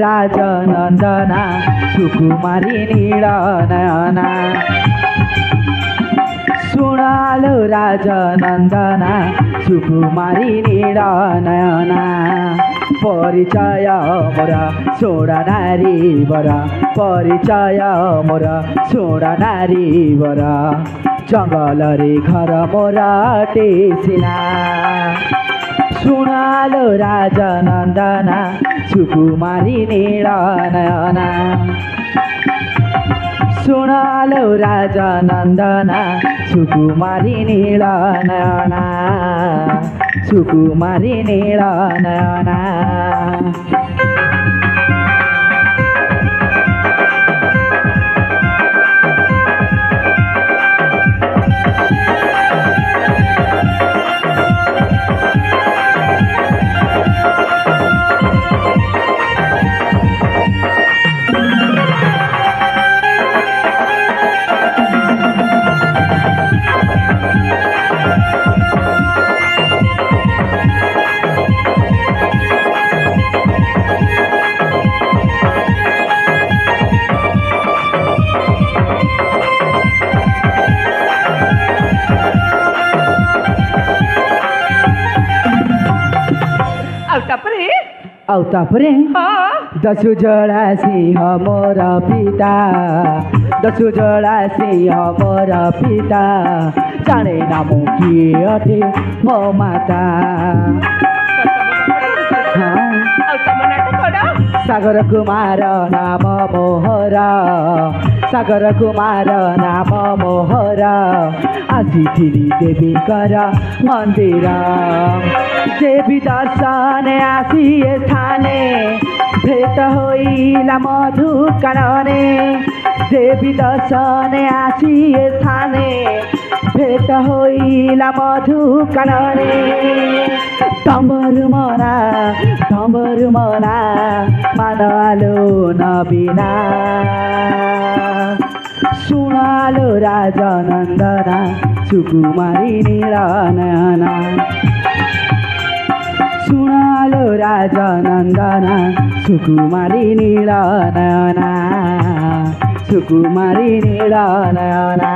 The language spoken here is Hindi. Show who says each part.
Speaker 1: राजनन्दना सुकुमारी नीलनयना सुनालो राजनन्दना सुकुमारी नीलनयना परिचय मोर सोडा नारी बर परिचय मोर सोडा नारी बर जंगल रे घर मोर टेसिना सुनालो राजनन्दना सुकुमारी नीलनयना सुनालो राजनन्दना सुकुमारी नीलनयना सुकुमारी नीलनयना
Speaker 2: आउ तापरे दसु जड़ा सिंह मोर पिता दसु जड़ा सिंह मोर पिता जाने नाम किए अटे मो माता सागर कुमार नाम मोहर सागर कुमार नाम मोहर आसिथिली देवीकर मंदिर देवी दर्शन आसी स्थाने भेट होइला मधुकरणे देवी दर्शन आसी स्थाने भेट होइला मधुकरणे तम्बरु मना मानवालो नबिना सुनालो राजनन्दना सुकुमारी नीलनयना सुनालो राजनन्दना सुकुमारी नीलनयना सुकुमारी नीलनयना।